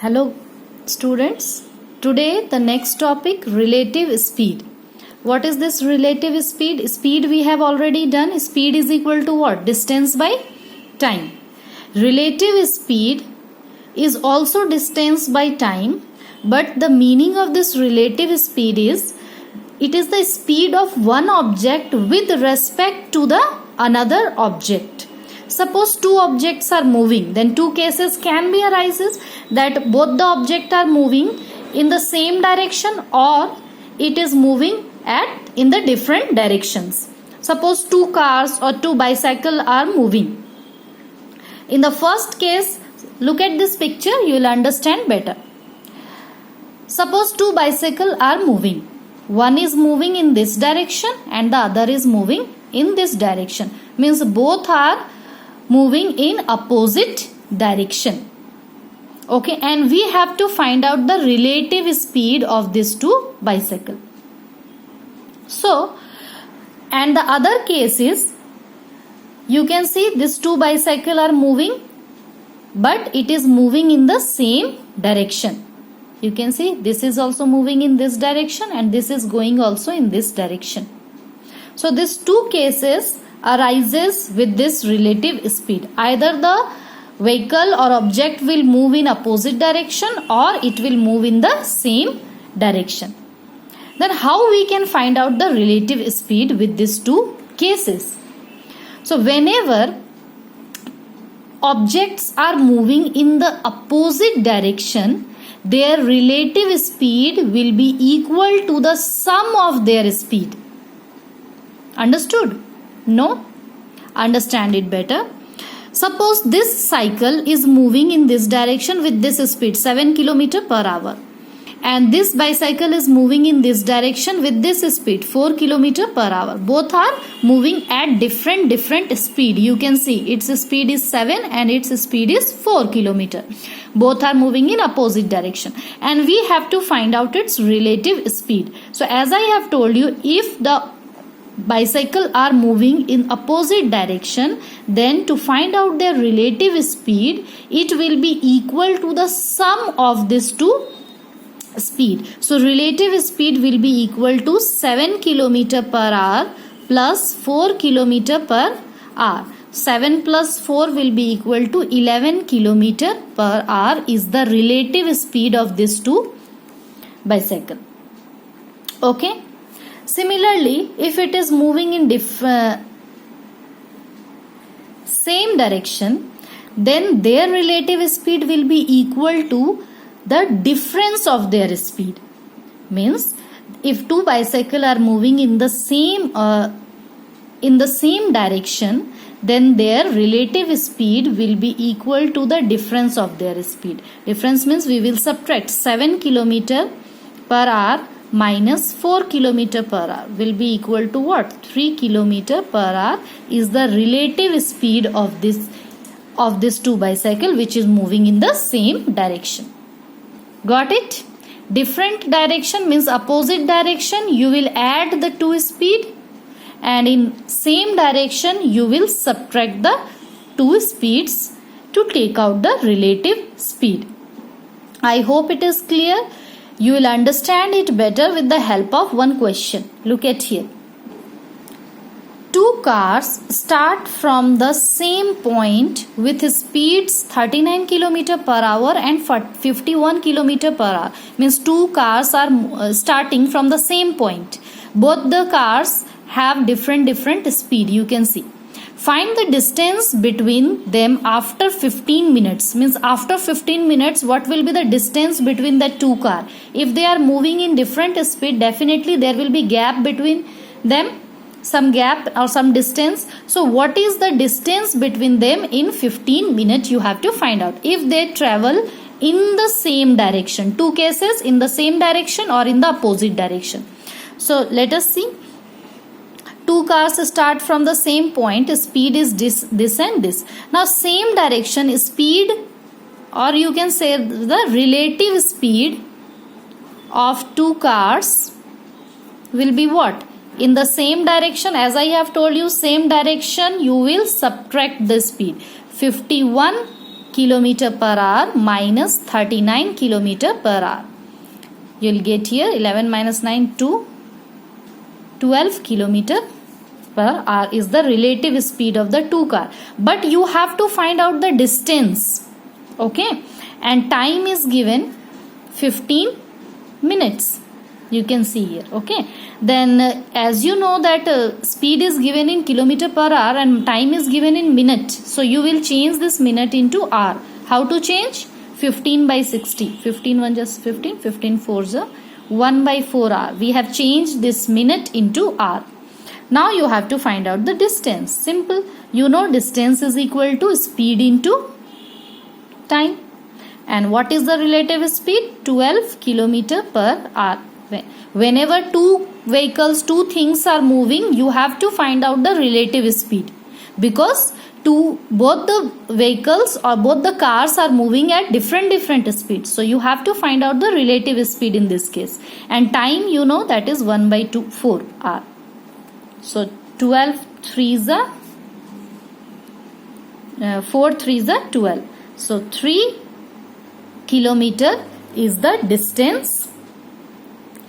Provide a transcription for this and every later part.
Hello students, today the next topic relative speed. What is this relative speed? Speed we have already done. Speed is equal to what? Distance by time. Relative speed is also distance by time, but the meaning of this relative speed is it is the speed of one object with respect to the another object. Suppose two objects are moving, then two cases can be arises that both the objects are moving in the same direction or it is moving in the different directions. Suppose two cars or two bicycles are moving. In the first case, look at this picture, you will understand better. Suppose two bicycles are moving. One is moving in this direction and the other is moving in this direction. Means both are moving in opposite direction. Okay, and we have to find out the relative speed of these two bicycles. So, and the other case is, you can see these two bicycles are moving, but it is moving in the same direction. You can see this is also moving in this direction and this is going also in this direction. So, these two cases arises with this relative speed. Either the vehicle or object will move in opposite direction or it will move in the same direction. Then how we can find out the relative speed with these two cases? So whenever objects are moving in the opposite direction, their relative speed will be equal to the sum of their speed. Understood? No? Understand it better. Suppose this cycle is moving in this direction with this speed 7 km per hour. And this bicycle is moving in this direction with this speed 4 km per hour. Both are moving at different speed. You can see its speed is 7 and its speed is 4 km. Both are moving in opposite direction. And we have to find out its relative speed. So as I have told you, if the bicycle are moving in opposite direction, then to find out their relative speed, it will be equal to the sum of these two speed. So relative speed will be equal to 7 km per hour plus 4 km per hour. 7 plus 4 will be equal to 11 km per hour is the relative speed of these two bicycle. Okay. Similarly, if it is moving in same direction, then their relative speed will be equal to the difference of their speed. Means, if two bicycles are moving in the same direction, then their relative speed will be equal to the difference of their speed. Difference means we will subtract 7 km per hour minus 4 km per hour will be equal to what? 3 km per hour is the relative speed of this two bicycle which is moving in the same direction. Got it? Different direction means opposite direction, you will add the two speed, and in same direction you will subtract the two speeds to take out the relative speed. I hope it is clear. You will understand it better with the help of one question. Look at here. Two cars start from the same point with speeds 39 km per hour and 51 km per hour. Means two cars are starting from the same point. Both the cars have different speed. You can see. Find the distance between them after 15 minutes. Means after 15 minutes, what will be the distance between the two cars? If they are moving in different speed, definitely there will be gap between them. Some gap or some distance. So what is the distance between them in 15 minutes? You have to find out. If they travel in the same direction. Two cases in the same direction or in the opposite direction. So let us see. Two cars start from the same point, speed is this and this. Now same direction speed, or you can say the relative speed of two cars will be what? In the same direction, as I have told you, same direction you will subtract the speed. 51 kilometer per hour minus 39 kilometer per hour. You will get here 11 minus 9, 2. 12 kilometer per hour is the relative speed of the two car. But you have to find out the distance. Okay. And time is given 15 minutes. You can see here. Okay. Then as you know that speed is given in kilometer per hour and time is given in minute. So you will change this minute into hour. How to change? 15 by 60. 15 1 just 15. 15 4 is 1 by 4 hour. We have changed this minute into hour. Now you have to find out the distance. Simple. You know distance is equal to speed into time. And what is the relative speed? 12 kilometer per hour. Whenever two vehicles, two things are moving, you have to find out the relative speed. Because both the vehicles or both the cars are moving at different speeds. So you have to find out the relative speed in this case. And time, you know, that is 1 by 2, 4 hour. So 12 3 is 4 3 is 12. So 3 kilometer is the distance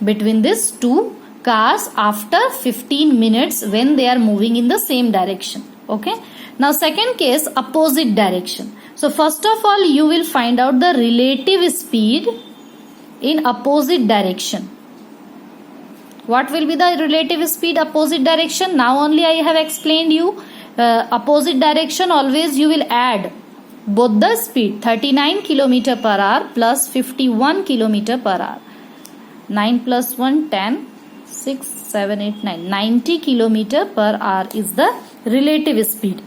between these two cars after 15 minutes when they are moving in the same direction. Okay. Now second case, opposite direction. So first of all, you will find out the relative speed in opposite direction. What will be the relative speed opposite direction? Now only I have explained you. Opposite direction, always you will add both the speed 39 kilometer per hour plus 51 kilometer per hour. 9 plus 1 10, 6 7 8 9, 90 kilometer per hour is the relative speed.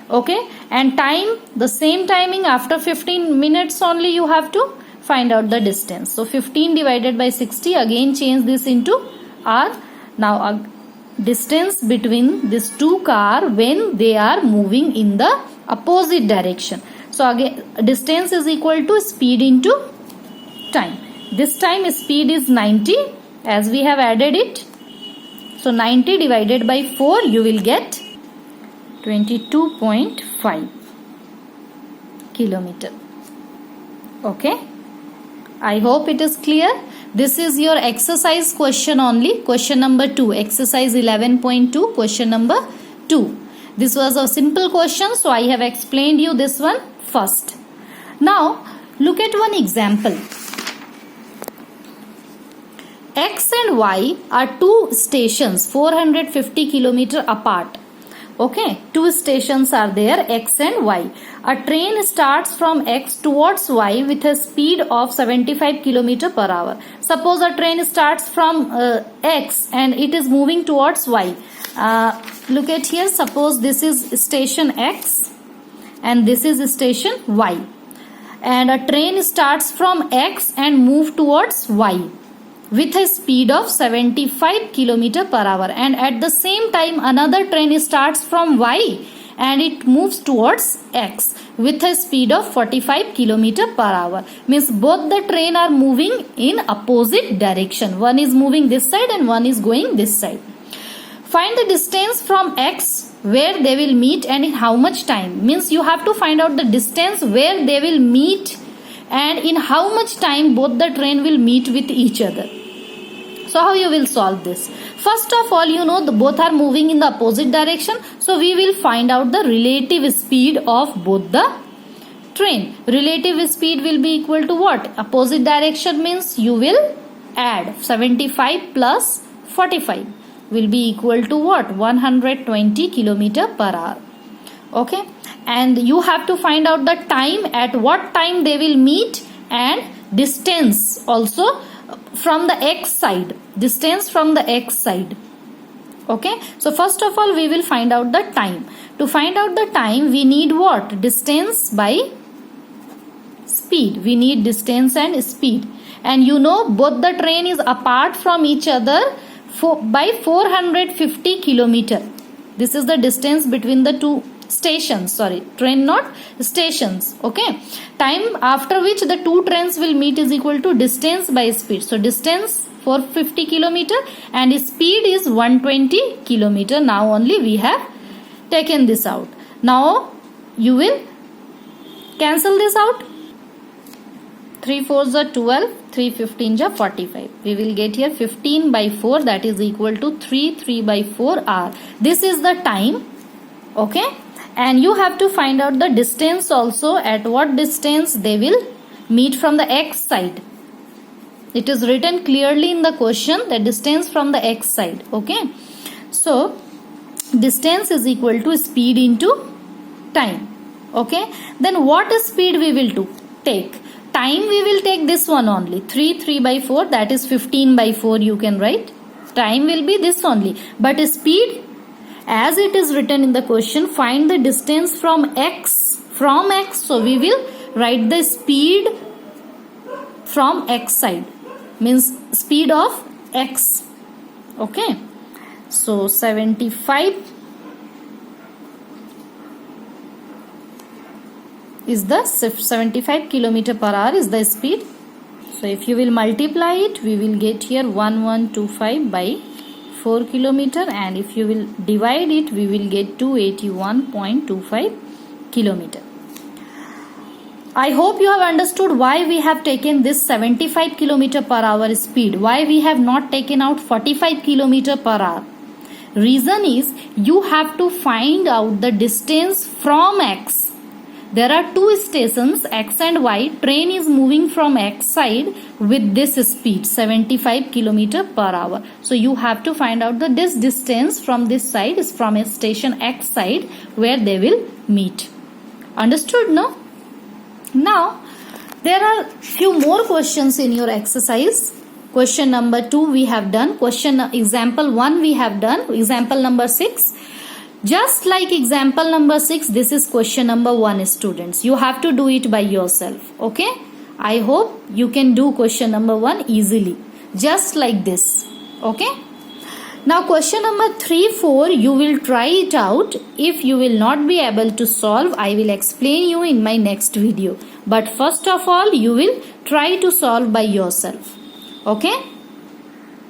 Okay, and time, the same timing, after 15 minutes only you have to find out the distance. So 15 divided by 60, again change this into hour. Now distance between these two cars when they are moving in the opposite direction. So again distance is equal to speed into time. This time speed is 90 as we have added it. So 90 divided by 4, you will get 22.5 kilometer. Okay. I hope it is clear. This is your exercise question only. Question number 2. Exercise 11.2. Question number 2. This was a simple question. So I have explained you this one first. Now look at one example. X and Y are two stations 450 kilometer apart. Okay, two stations are there, X and Y. A train starts from X towards Y with a speed of 75 kilometer per hour. Suppose a train starts from X and it is moving towards Y. Look at here, suppose this is station X and this is station Y. And a train starts from X and move towards Y with a speed of 75 kilometer per hour, and at the same time another train starts from Y and it moves towards X with a speed of 45 kilometer per hour. Means both the train are moving in opposite direction. One is moving this side and one is going this side. Find the distance from X where they will meet and in how much time. Means you have to find out the distance where they will meet and in how much time both the train will meet with each other. So how you will solve this? First of all, you know both are moving in the opposite direction. So we will find out the relative speed of both the train. Relative speed will be equal to what? Opposite direction means you will add 75 plus 45 will be equal to what? 120 kilometer per hour. Okay. And you have to find out the time, at what time they will meet, and distance also from the X side. Distance from the X side. Okay. So first of all we will find out the time. To find out the time we need what? Distance by speed. We need distance and speed. And you know both the train is apart from each other by 450 kilometer. This is the distance between the two stations. Sorry, train not stations. Okay. Time after which the two trains will meet is equal to distance by speed. So distance 450 kilometer and speed is 120 kilometer. Now only we have taken this out. Now you will Cancel this out. 3 4s are 12, 3 15s are 45. We will get here 15 by 4, that is equal to 3 by 4 hour. This is the time. Okay, and you have to find out the distance also, at what distance they will meet from the x side. It is written clearly in the question, the distance from the x side. Okay, so distance is equal to speed into time. Okay, then what speed we will take? Time we will take this one only, 3 by 4, that is 15 by 4 you can write. Time will be this only, but speed, as it is written in the question, find the distance from x. So we will write the speed from x side, means speed of x. Okay, so 75 is the 75 kilometer per hour is the speed. So if you will multiply it, we will get here 1125 by 4 kilometer, and if you will divide it, we will get 281.25 kilometer. I hope you have understood why we have taken this 75 kilometer per hour speed, why we have not taken out 45 kilometer per hour. Reason is, you have to find out the distance from x. There are two stations, x and y. Train is moving from x side with this speed, 75 kilometer per hour. So you have to find out this distance from this side is from a station x side where they will meet. Understood, no? Now, there are few more questions in your exercise. Question number 2 we have done. Example 1 we have done. Example number 6. Just like example number 6, this is question number 1, students. You have to do it by yourself. Okay, I hope you can do question number 1 easily, just like this. Okay, now question number 3 4 you will try it out. If you will not be able to solve, I will explain you in my next video, but first of all you will try to solve by yourself. Okay.